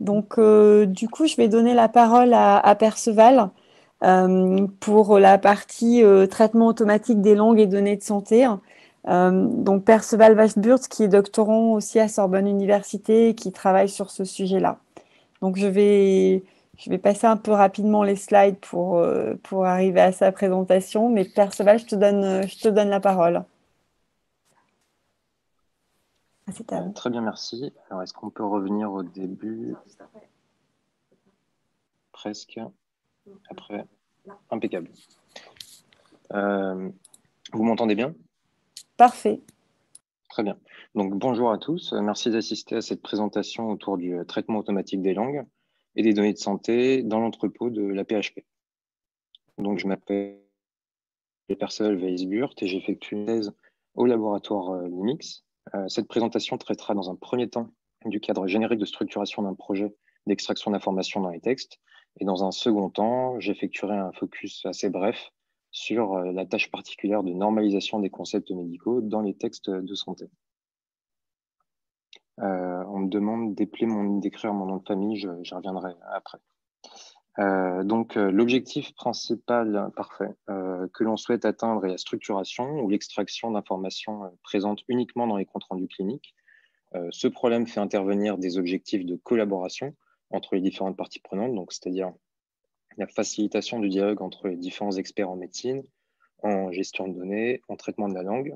Donc, du coup, je vais donner la parole à Perceval pour la partie traitement automatique des langues et données de santé. Donc, Perceval Weisburst, qui est doctorant aussi à Sorbonne Université et qui travaille sur ce sujet-là. Donc, je vais passer un peu rapidement les slides pour arriver à sa présentation. Mais Perceval, je te donne la parole. Ah, c'est à vous. Très bien, merci. Alors, est-ce qu'on peut revenir au début? Presque. Après, impeccable. Vous m'entendez bien? Parfait. Très bien. Donc, bonjour à tous. Merci d'assister à cette présentation autour du traitement automatique des langues et des données de santé dans l'entrepôt de la PHP. Donc, je m'appelle Perceval Weisburst et j'effectue une thèse au laboratoire Linux. Cette présentation traitera dans un premier temps du cadre générique de structuration d'un projet d'extraction d'informations dans les textes. Et dans un second temps, j'effectuerai un focus assez bref sur la tâche particulière de normalisation des concepts médicaux dans les textes de santé. On me demande d'écrire mon nom de famille, j'y reviendrai après. L'objectif principal, parfait, que l'on souhaite atteindre est la structuration ou l'extraction d'informations présentes uniquement dans les comptes rendus cliniques. Ce problème fait intervenir des objectifs de collaboration entre les différentes parties prenantes, donc c'est-à-dire la facilitation du dialogue entre les différents experts en médecine, en gestion de données, en traitement de la langue.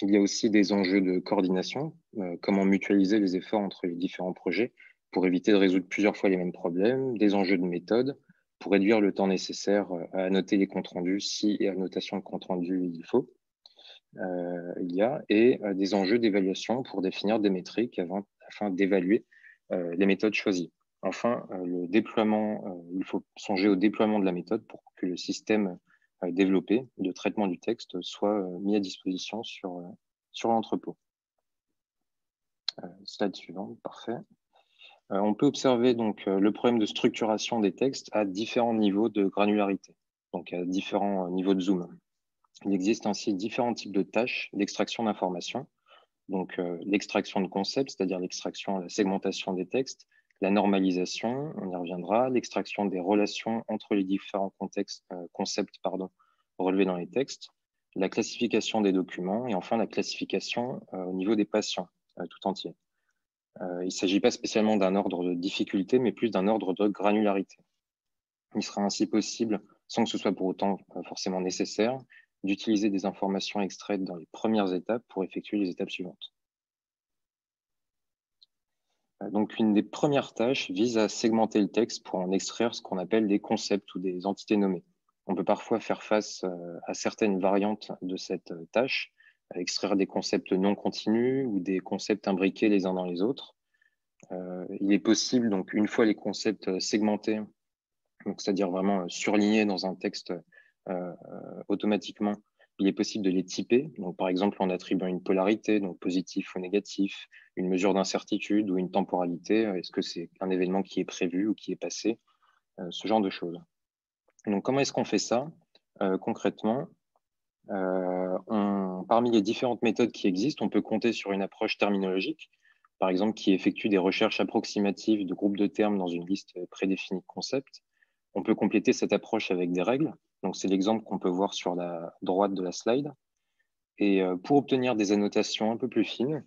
Il y a aussi des enjeux de coordination, comment mutualiser les efforts entre les différents projets pour éviter de résoudre plusieurs fois les mêmes problèmes, des enjeux de méthode pour réduire le temps nécessaire à annoter les comptes rendus si et annotation de compte rendu il faut. Et des enjeux d'évaluation pour définir des métriques afin d'évaluer les méthodes choisies. Enfin, le déploiement, il faut songer au déploiement de la méthode pour que le système développé de traitement du texte soit mis à disposition sur l'entrepôt. Slide suivante, parfait. On peut observer donc le problème de structuration des textes à différents niveaux de granularité, donc à différents niveaux de zoom. Il existe ainsi différents types de tâches d'extraction d'informations. Donc, l'extraction de concepts, c'est-à-dire l'extraction, la segmentation des textes, la normalisation, on y reviendra, l'extraction des relations entre les différents concepts relevés dans les textes, la classification des documents et enfin la classification au niveau des patients tout entier. Il ne s'agit pas spécialement d'un ordre de difficulté, mais plus d'un ordre de granularité. Il sera ainsi possible, sans que ce soit pour autant forcément nécessaire, d'utiliser des informations extraites dans les premières étapes pour effectuer les étapes suivantes. Donc, une des premières tâches vise à segmenter le texte pour en extraire ce qu'on appelle des concepts ou des entités nommées. On peut parfois faire face à certaines variantes de cette tâche, à extraire des concepts non continus ou des concepts imbriqués les uns dans les autres. Il est possible, donc, une fois les concepts segmentés, c'est-à-dire vraiment surlignés dans un texte automatiquement, il est possible de les typer. Donc, par exemple, en attribuant une polarité, donc positif ou négatif, une mesure d'incertitude ou une temporalité. Est-ce que c'est un événement qui est prévu ou qui est passé? Ce genre de choses. Donc, comment est-ce qu'on fait ça concrètement? Parmi les différentes méthodes qui existent, on peut compter sur une approche terminologique, par exemple, qui effectue des recherches approximatives de groupes de termes dans une liste prédéfinie de concepts. On peut compléter cette approche avec des règles. Donc, c'est l'exemple qu'on peut voir sur la droite de la slide. Et pour obtenir des annotations un peu plus fines,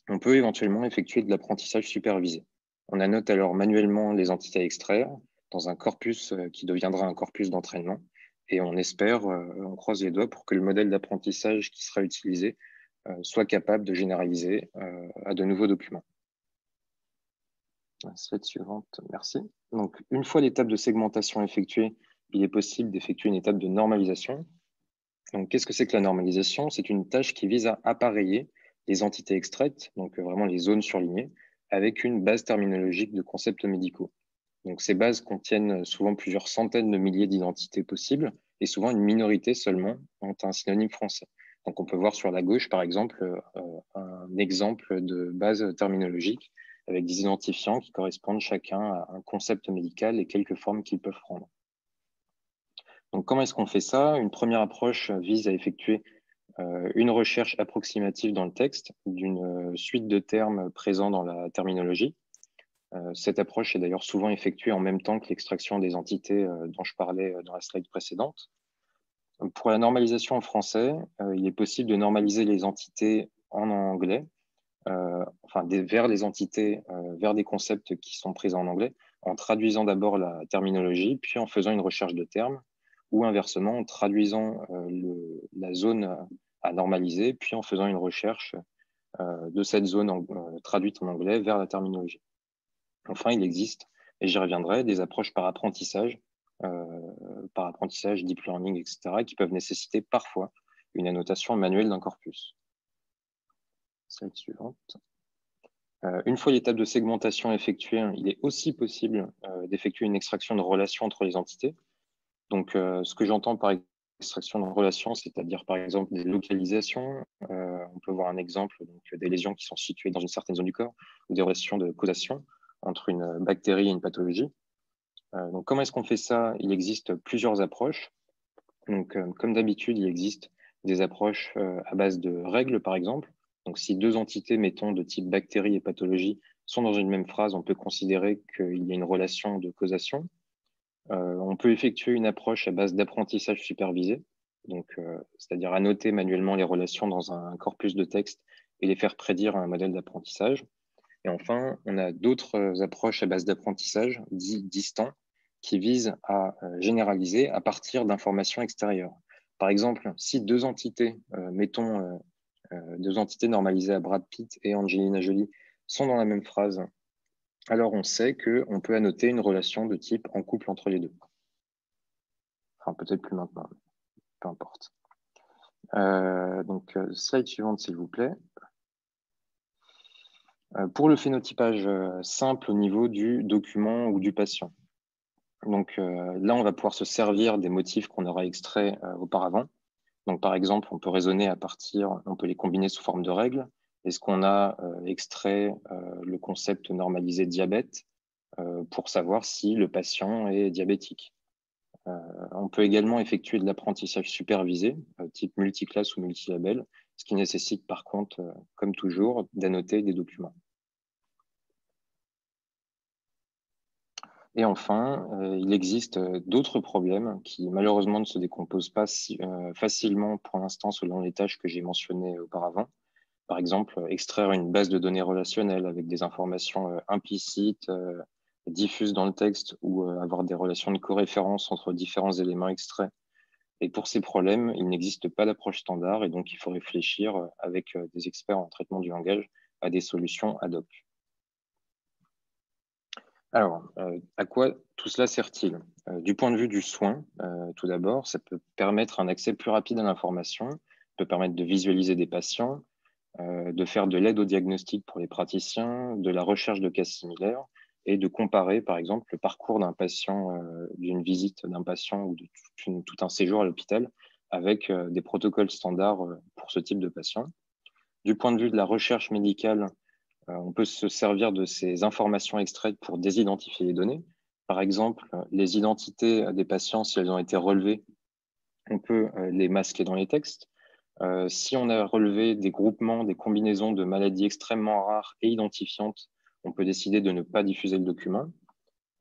on peut éventuellement effectuer de l'apprentissage supervisé. On annote alors manuellement les entités à extraire dans un corpus qui deviendra un corpus d'entraînement. Et on espère, on croise les doigts pour que le modèle d'apprentissage qui sera utilisé soit capable de généraliser à de nouveaux documents. Slide suivante, merci. Donc, une fois l'étape de segmentation effectuée, il est possible d'effectuer une étape de normalisation. Donc, qu'est-ce que c'est que la normalisation? C'est une tâche qui vise à appareiller les entités extraites, donc vraiment les zones surlignées, avec une base terminologique de concepts médicaux. Donc, ces bases contiennent souvent plusieurs centaines de milliers d'identités possibles et souvent une minorité seulement ont un synonyme français. Donc, on peut voir sur la gauche, par exemple, un exemple de base terminologique avec des identifiants qui correspondent chacun à un concept médical et quelques formes qu'ils peuvent prendre. Donc, comment est-ce qu'on fait ça? Une première approche vise à effectuer une recherche approximative dans le texte d'une suite de termes présents dans la terminologie. Cette approche est d'ailleurs souvent effectuée en même temps que l'extraction des entités dont je parlais dans la slide précédente. Pour la normalisation en français, il est possible de normaliser les entités en anglais, vers les entités, vers des concepts qui sont présents en anglais, en traduisant d'abord la terminologie, puis en faisant une recherche de termes, ou inversement, en traduisant la zone à normaliser, puis en faisant une recherche de cette zone traduite en anglais vers la terminologie. Enfin, il existe, et j'y reviendrai, des approches par apprentissage, deep learning, etc., qui peuvent nécessiter parfois une annotation manuelle d'un corpus. Slide suivante. Une fois l'étape de segmentation effectuée, il est aussi possible d'effectuer une extraction de relations entre les entités. Donc, ce que j'entends par extraction de relations, c'est-à-dire par exemple des localisations. On peut voir un exemple, donc, des lésions qui sont situées dans une certaine zone du corps, ou des relations de causation entre une bactérie et une pathologie. Donc, comment est-ce qu'on fait ça? Il existe plusieurs approches. Donc, comme d'habitude, il existe des approches à base de règles, par exemple. Donc, si deux entités, mettons, de type bactérie et pathologie, sont dans une même phrase, on peut considérer qu'il y a une relation de causation. On peut effectuer une approche à base d'apprentissage supervisé, donc c'est-à-dire annoter manuellement les relations dans un corpus de texte et les faire prédire à un modèle d'apprentissage. Et enfin, on a d'autres approches à base d'apprentissage distants qui visent à généraliser à partir d'informations extérieures. Par exemple, si deux entités, mettons deux entités normalisées à Brad Pitt et Angelina Jolie, sont dans la même phrase, alors on sait qu'on peut annoter une relation de type en couple entre les deux. Enfin, peut-être plus maintenant, peu importe. Donc, slide suivante, s'il vous plaît. Pour le phénotypage simple au niveau du document ou du patient. Donc là, on va pouvoir se servir des motifs qu'on aura extraits auparavant. Donc, par exemple, on peut raisonner on peut les combiner sous forme de règles. Est-ce qu'on a extrait le concept normalisé diabète pour savoir si le patient est diabétique? On peut également effectuer de l'apprentissage supervisé, type multiclasse ou multilabel, ce qui nécessite par contre, comme toujours, d'annoter des documents. Et enfin, il existe d'autres problèmes qui malheureusement ne se décomposent pas facilement pour l'instant selon les tâches que j'ai mentionnées auparavant. Par exemple, extraire une base de données relationnelle avec des informations implicites, diffuses dans le texte ou avoir des relations de coréférence entre différents éléments extraits. Et pour ces problèmes, il n'existe pas d'approche standard et donc il faut réfléchir avec des experts en traitement du langage à des solutions ad hoc. Alors, à quoi tout cela sert-il? Du point de vue du soin, tout d'abord, ça peut permettre un accès plus rapide à l'information, peut permettre de visualiser des patients, de faire de l'aide au diagnostic pour les praticiens, de la recherche de cas similaires et de comparer, par exemple, le parcours d'un patient, d'une visite d'un patient ou de tout un séjour à l'hôpital avec des protocoles standards pour ce type de patient. Du point de vue de la recherche médicale, on peut se servir de ces informations extraites pour désidentifier les données. Par exemple, les identités des patients, si elles ont été relevées, on peut les masquer dans les textes. Si on a relevé des groupements, des combinaisons de maladies extrêmement rares et identifiantes, on peut décider de ne pas diffuser le document.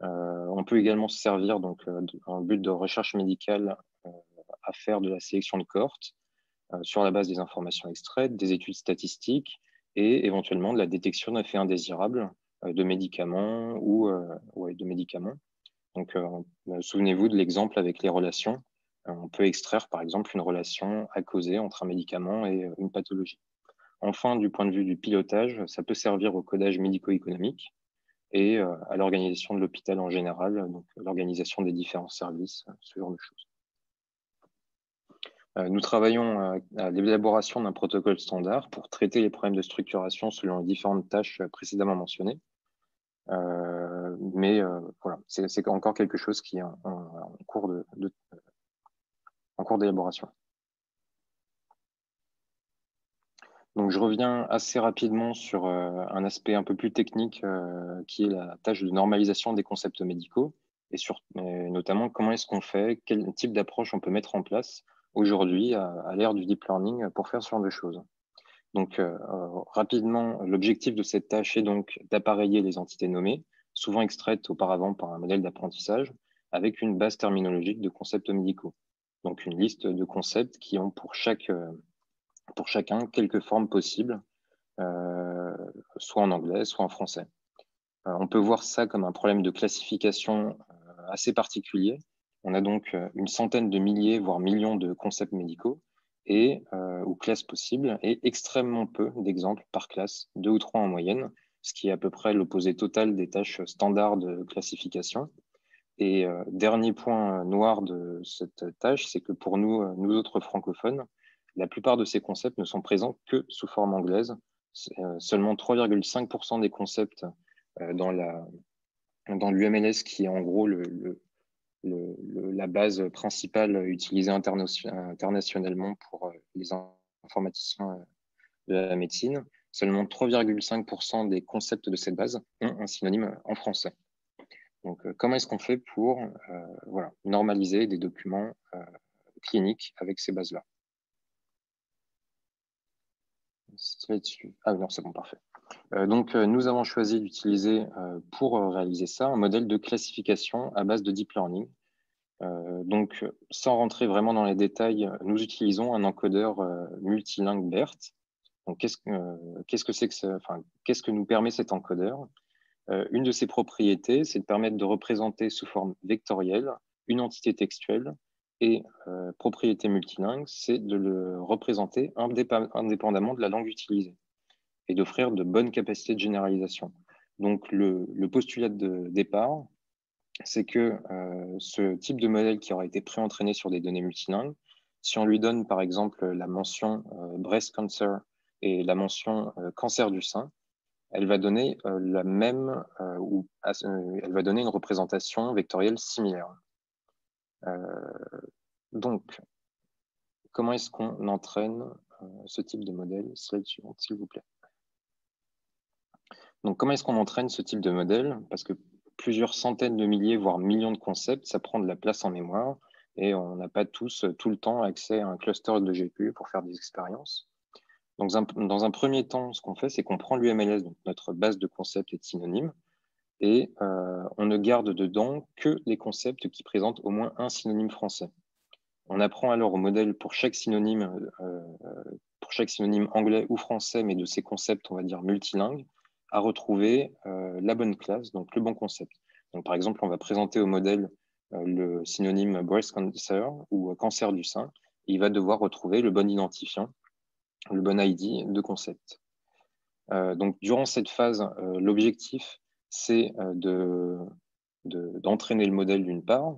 On peut également se servir, donc, en but de recherche médicale, à faire de la sélection de cohortes sur la base des informations extraites, des études statistiques et éventuellement de la détection d'effets indésirables de médicaments ou de médicaments. Donc, souvenez-vous de l'exemple avec les relations. On peut extraire, par exemple, une relation à causer entre un médicament et une pathologie. Enfin, du point de vue du pilotage, ça peut servir au codage médico-économique et à l'organisation de l'hôpital en général, donc l'organisation des différents services, ce genre de choses. Nous travaillons à l'élaboration d'un protocole standard pour traiter les problèmes de structuration selon les différentes tâches précédemment mentionnées. Mais voilà, c'est encore quelque chose qui est en cours d'élaboration. Donc, je reviens assez rapidement sur un aspect un peu plus technique qui est la tâche de normalisation des concepts médicaux et notamment comment est-ce qu'on fait, quel type d'approche on peut mettre en place aujourd'hui à l'ère du deep learning pour faire ce genre de choses. Donc, rapidement, l'objectif de cette tâche est donc d'appareiller les entités nommées souvent extraites auparavant par un modèle d'apprentissage, avec une base terminologique de concepts médicaux. Donc une liste de concepts qui ont pour chacun quelques formes possibles, soit en anglais, soit en français. On peut voir ça comme un problème de classification assez particulier. On a donc une centaine de milliers, voire millions de concepts médicaux ou classes possibles, et extrêmement peu d'exemples par classe, 2 ou 3 en moyenne, ce qui est à peu près l'opposé total des tâches standards de classification. Et dernier point noir de cette tâche, c'est que pour nous autres francophones, la plupart de ces concepts ne sont présents que sous forme anglaise. Seulement 3,5% des concepts dans l'UMLS, qui est en gros la base principale utilisée internationalement pour les informaticiens de la médecine. Seulement 3,5% des concepts de cette base ont un synonyme en français. Donc, comment est-ce qu'on fait pour normaliser des documents cliniques avec ces bases-là? Ah non, c'est bon, parfait. Donc, nous avons choisi d'utiliser, pour réaliser ça, un modèle de classification à base de deep learning. Donc, sans rentrer vraiment dans les détails, nous utilisons un encodeur multilingue BERT. Donc, qu'est-ce que nous permet cet encodeur? Une de ses propriétés, c'est de permettre de représenter sous forme vectorielle une entité textuelle, et propriété multilingue, c'est de le représenter indépendamment de la langue utilisée et d'offrir de bonnes capacités de généralisation. Donc, le postulat de départ, c'est que ce type de modèle qui aura été pré-entraîné sur des données multilingues, si on lui donne par exemple la mention breast cancer et la mention cancer du sein, elle va donner elle va donner une représentation vectorielle similaire. Donc, comment est-ce qu'on entraîne ce type de modèle? Slide suivante, s'il vous plaît. Donc, comment est-ce qu'on entraîne ce type de modèle? Parce que plusieurs centaines de milliers, voire millions de concepts, ça prend de la place en mémoire et on n'a pas tous tout le temps accès à un cluster de GPU pour faire des expériences. Donc, dans un premier temps, ce qu'on fait, c'est qu'on prend l'UMLS, donc notre base de concepts et de synonymes, et on ne garde dedans que les concepts qui présentent au moins un synonyme français. On apprend alors au modèle pour chaque synonyme anglais ou français, mais de ces concepts, on va dire, multilingues, à retrouver la bonne classe, donc le bon concept. Donc, par exemple, on va présenter au modèle le synonyme breast cancer ou cancer du sein, et il va devoir retrouver le bon identifiant, le bon ID de concept. Donc, durant cette phase, l'objectif, c'est d'entraîner le modèle d'une part,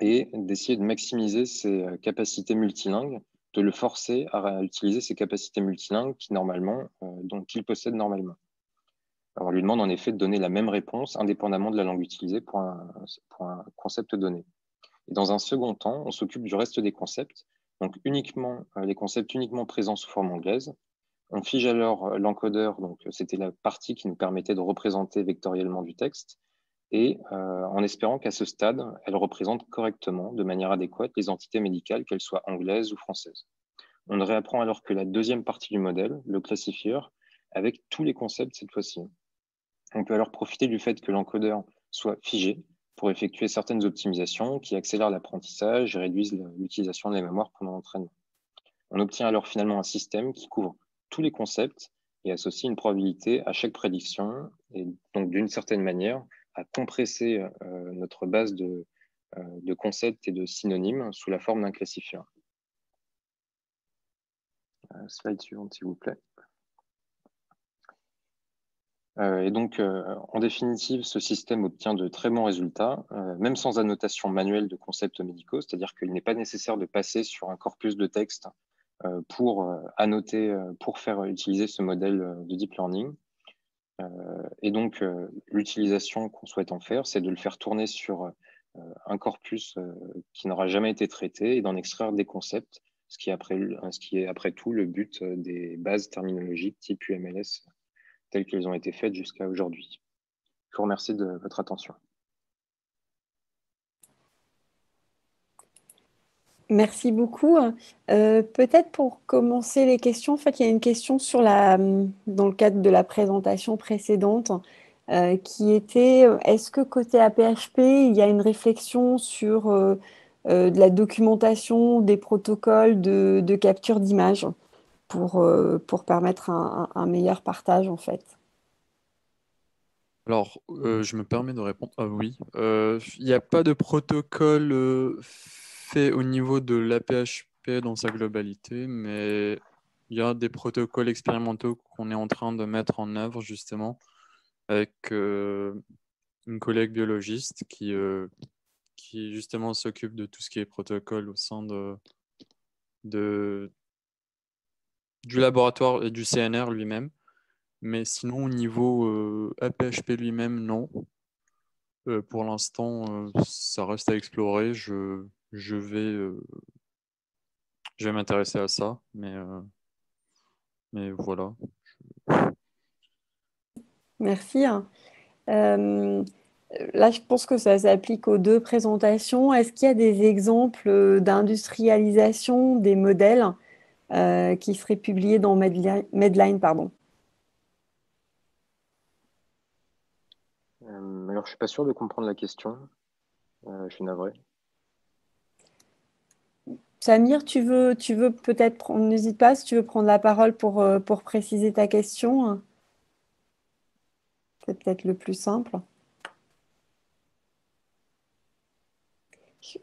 et d'essayer de maximiser ses capacités multilingues, de le forcer à utiliser ses capacités multilingues qu'il possède normalement. Alors, on lui demande en effet de donner la même réponse indépendamment de la langue utilisée pour un concept donné. Et dans un second temps, on s'occupe du reste des concepts, donc les concepts uniquement présents sous forme anglaise. On fige alors l'encodeur, donc c'était la partie qui nous permettait de représenter vectoriellement du texte, et en espérant qu'à ce stade, elle représente correctement, de manière adéquate, les entités médicales, qu'elles soient anglaises ou françaises. On ne réapprend alors que la deuxième partie du modèle, le classifieur, avec tous les concepts cette fois-ci. On peut alors profiter du fait que l'encodeur soit figé pour effectuer certaines optimisations qui accélèrent l'apprentissage et réduisent l'utilisation de la mémoire pendant l'entraînement. On obtient alors finalement un système qui couvre tous les concepts et associe une probabilité à chaque prédiction, et donc d'une certaine manière à compresser notre base de concepts et de synonymes sous la forme d'un classifieur. Slide suivante, s'il vous plaît. Et donc, en définitive, ce système obtient de très bons résultats, même sans annotation manuelle de concepts médicaux, c'est-à-dire qu'il n'est pas nécessaire de passer sur un corpus de texte pour annoter, pour faire utiliser ce modèle de deep learning. Et donc, l'utilisation qu'on souhaite en faire, c'est de le faire tourner sur un corpus qui n'aura jamais été traité et d'en extraire des concepts, ce qui est après tout le but des bases terminologiques type UMLS telles qu'elles ont été faites jusqu'à aujourd'hui. Je vous remercie de votre attention. Merci beaucoup. Peut-être pour commencer les questions, en fait, il y a une question dans le cadre de la présentation précédente. qui était, est-ce que côté APHP, il y a une réflexion sur de la documentation des protocoles de capture d'image pour permettre un meilleur partage en fait? Alors, je me permets de répondre. Ah oui. Il n'y a pas de protocole fait au niveau de l'APHP dans sa globalité, mais il y a des protocoles expérimentaux qu'on est en train de mettre en œuvre justement avec une collègue biologiste qui justement s'occupe de tout ce qui est protocole au sein de- du laboratoire et du CNR lui-même. Mais sinon, au niveau APHP lui-même, non. Pour l'instant, ça reste à explorer. Je vais m'intéresser à ça, mais voilà. Merci. Euh, Là, je pense que ça s'applique aux deux présentations. Est-ce qu'il y a des exemples d'industrialisation des modèles qui seraient publiés dans Medline, pardon? Alors, je ne suis pas sûr de comprendre la question. Je suis navré. Samir, tu veux peut-être prendre, n'hésite pas si tu veux prendre la parole pour préciser ta question. C'est peut-être le plus simple. Je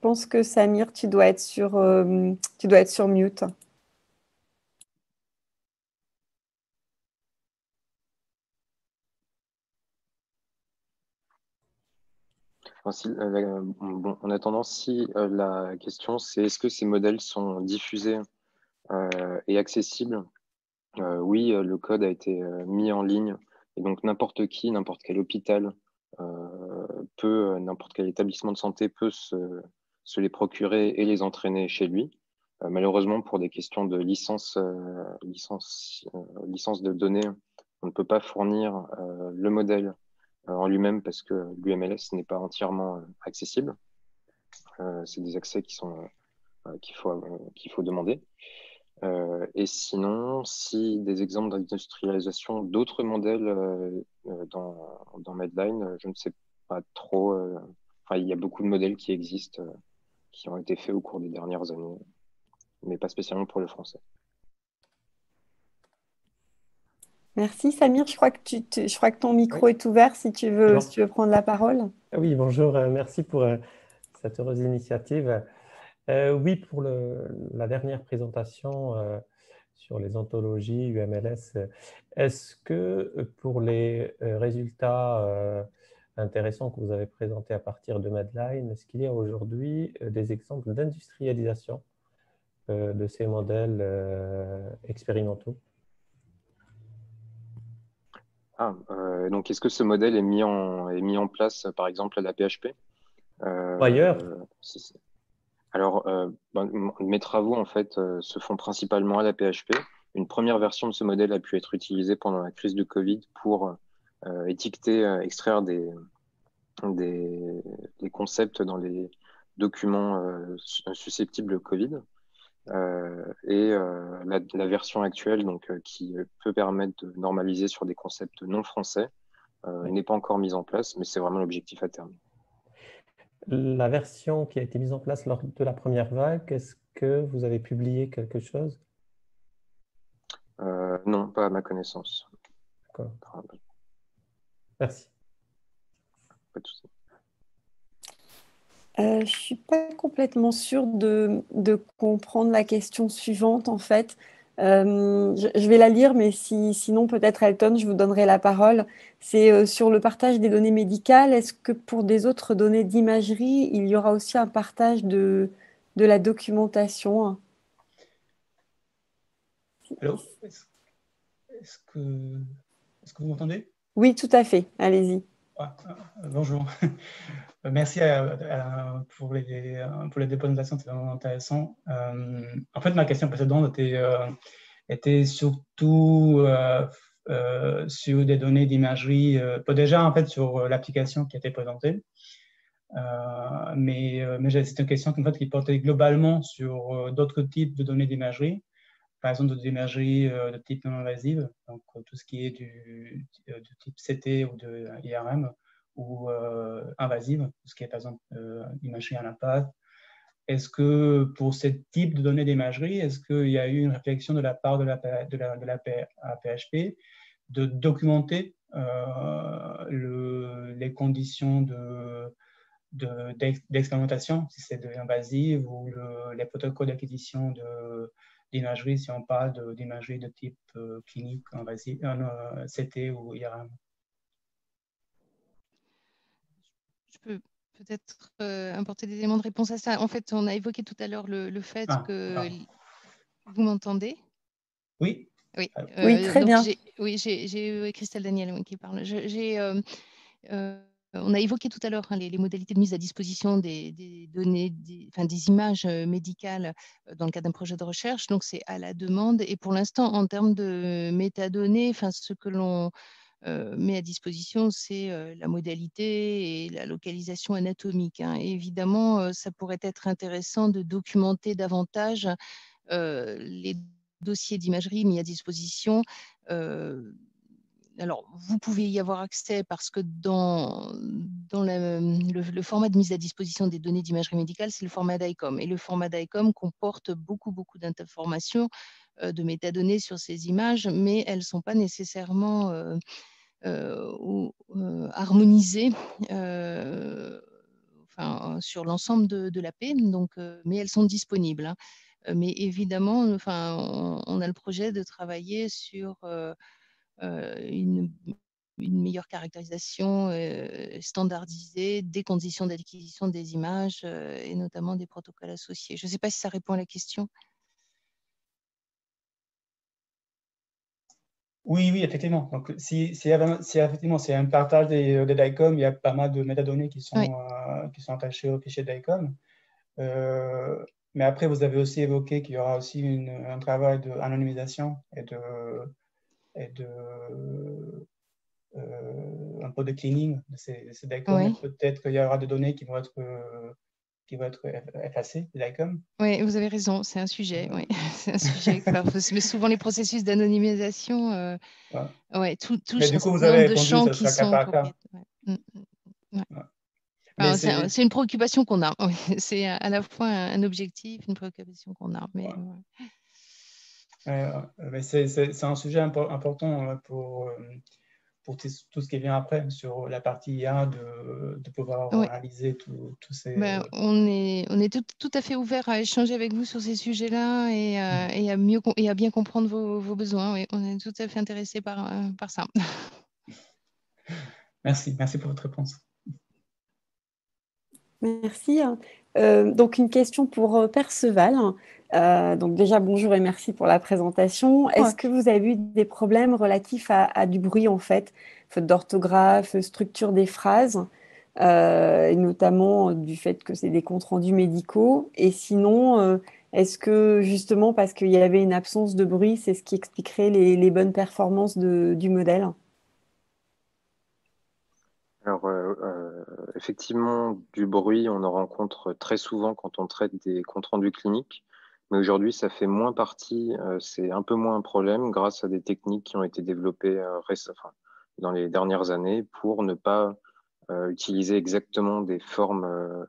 pense que Samir, tu dois être sur mute. Enfin, bon, en attendant, si la question c'est est-ce que ces modèles sont diffusés et accessibles? Oui, le code a été mis en ligne et donc n'importe qui, n'importe quel hôpital n'importe quel établissement de santé peut se les procurer et les entraîner chez lui. Malheureusement, pour des questions de licence de données, on ne peut pas fournir le modèle en lui-même parce que l'UMLS n'est pas entièrement accessible. C'est des accès qu'il faut demander. Et sinon, si des exemples d'industrialisation d'autres modèles dans Medline, je ne sais pas trop. Enfin, il y a beaucoup de modèles qui existent, qui ont été faits au cours des dernières années, mais pas spécialement pour le français. Merci Samir, je crois que ton Oui, micro est ouvert c'est si tu veux prendre la parole. Oui, bonjour, merci pour cette heureuse initiative. Oui, pour la dernière présentation sur les ontologies UMLS, est-ce que pour les résultats intéressants que vous avez présentés à partir de Medline, est-ce qu'il y a aujourd'hui des exemples d'industrialisation de ces modèles expérimentaux? Donc, est-ce que ce modèle est mis en place, par exemple, à la PHP? Ou ailleurs? Alors, mes travaux, en fait, se font principalement à la PHP. Une première version de ce modèle a pu être utilisée pendant la crise du Covid pour étiqueter, extraire des concepts dans les documents susceptibles de Covid. La version actuelle, donc, qui peut permettre de normaliser sur des concepts non français, n'est pas encore mise en place, mais c'est vraiment l'objectif à terme. La version qui a été mise en place lors de la première vague, est-ce que vous avez publié quelque chose? Non, pas à ma connaissance. D'accord. Merci. Pas de souci. Je suis pas complètement sûre de comprendre la question suivante en fait. Je vais la lire, mais sinon peut-être Elton, je vous donnerai la parole. C'est sur le partage des données médicales. Est-ce que pour des autres données d'imagerie, il y aura aussi un partage de la documentation? Allô? Est-ce que, est-ce que vous m'entendez? Oui, tout à fait. Allez-y. Bonjour. Merci pour les présentations, c'est vraiment intéressant. En fait, ma question précédente était surtout sur des données d'imagerie, déjà en fait sur l'application qui a été présentée. Mais c'est une question en fait, qui portait globalement sur d'autres types de données d'imagerie. par exemple, d'imagerie de type non invasive, donc tout ce qui est de type CT ou de IRM, ou invasive, tout ce qui est par exemple imagerie à l'impact. Est-ce que pour ce type de données d'imagerie, est-ce qu'il y a eu une réflexion de la part de la PHP de documenter les conditions d'expérimentation, si c'est de l'invasive, ou les protocoles d'acquisition d'imagerie, si on parle d'imagerie de type clinique, invasive, CT ou IRM? Je peux peut-être apporter des éléments de réponse à ça. En fait, on a évoqué tout à l'heure le fait que... Vous m'entendez? Oui. Oui, oui, très bien. J'ai Christelle Daniel qui parle. On a évoqué tout à l'heure les modalités de mise à disposition des données, des images médicales dans le cadre d'un projet de recherche. Donc, c'est à la demande. Et pour l'instant, en termes de métadonnées, ce que l'on met à disposition, c'est la modalité et la localisation anatomique. Et évidemment, ça pourrait être intéressant de documenter davantage les dossiers d'imagerie mis à disposition. Alors, vous pouvez y avoir accès parce que dans le format de mise à disposition des données d'imagerie médicale, c'est le format DICOM. Et le format DICOM comporte beaucoup d'informations, de métadonnées sur ces images, mais elles ne sont pas nécessairement harmonisées sur l'ensemble de l'AP, mais elles sont disponibles. Mais évidemment, on a le projet de travailler sur une meilleure caractérisation standardisée des conditions d'acquisition des images et notamment des protocoles associés. Je ne sais pas si ça répond à la question. Oui, effectivement. Donc, si effectivement c'est un partage des DICOM, il y a pas mal de métadonnées qui sont attachées au fichier DICOM. Mais après, vous avez aussi évoqué qu'il y aura aussi un travail d'anonymisation et un peu de cleaning de ces DICOM. Oui. Peut-être qu'il y aura des données qui vont être effacées, les DICOM. Oui, vous avez raison, c'est un sujet. Oui. C'est un sujet. Mais souvent, les processus d'anonymisation, touchent du un coup, vous certain avez nombre de répondu, champs ça qui sera cas sont par cas. C'est une préoccupation qu'on a. C'est à la fois un objectif, une préoccupation qu'on a. Mais c'est un sujet important pour tout ce qui vient après, sur la partie IA, de pouvoir analyser tous ces... On est tout à fait ouvert à échanger avec vous sur ces sujets-là et à bien comprendre vos besoins. Oui. On est tout à fait intéressé par ça. Merci pour votre réponse. Merci. Donc, une question pour Perceval. Donc, déjà, bonjour et merci pour la présentation. Est-ce que vous avez eu des problèmes relatifs à du bruit, en fait, faute d'orthographe, structure des phrases, et notamment du fait que c'est des comptes rendus médicaux? Et sinon, est-ce que, justement, parce qu'il y avait une absence de bruit, c'est ce qui expliquerait les bonnes performances du modèle? Alors, effectivement, du bruit, on en rencontre très souvent quand on traite des comptes rendus cliniques, mais aujourd'hui, ça fait moins partie, c'est un peu moins un problème grâce à des techniques qui ont été développées dans les dernières années pour ne pas utiliser exactement des formes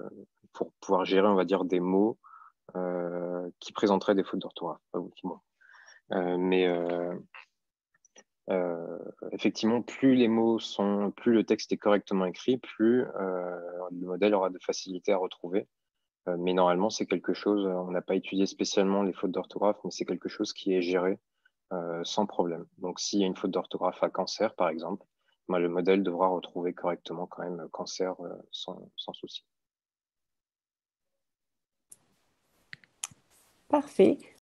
pour pouvoir gérer, on va dire, des mots qui présenteraient des fautes d'orthographe. Effectivement, plus le texte est correctement écrit, plus le modèle aura de facilité à retrouver. Mais normalement, c'est quelque chose, on n'a pas étudié spécialement les fautes d'orthographe, mais c'est quelque chose qui est géré sans problème. Donc, s'il y a une faute d'orthographe à cancer, par exemple, le modèle devra retrouver correctement quand même cancer sans souci. Parfait.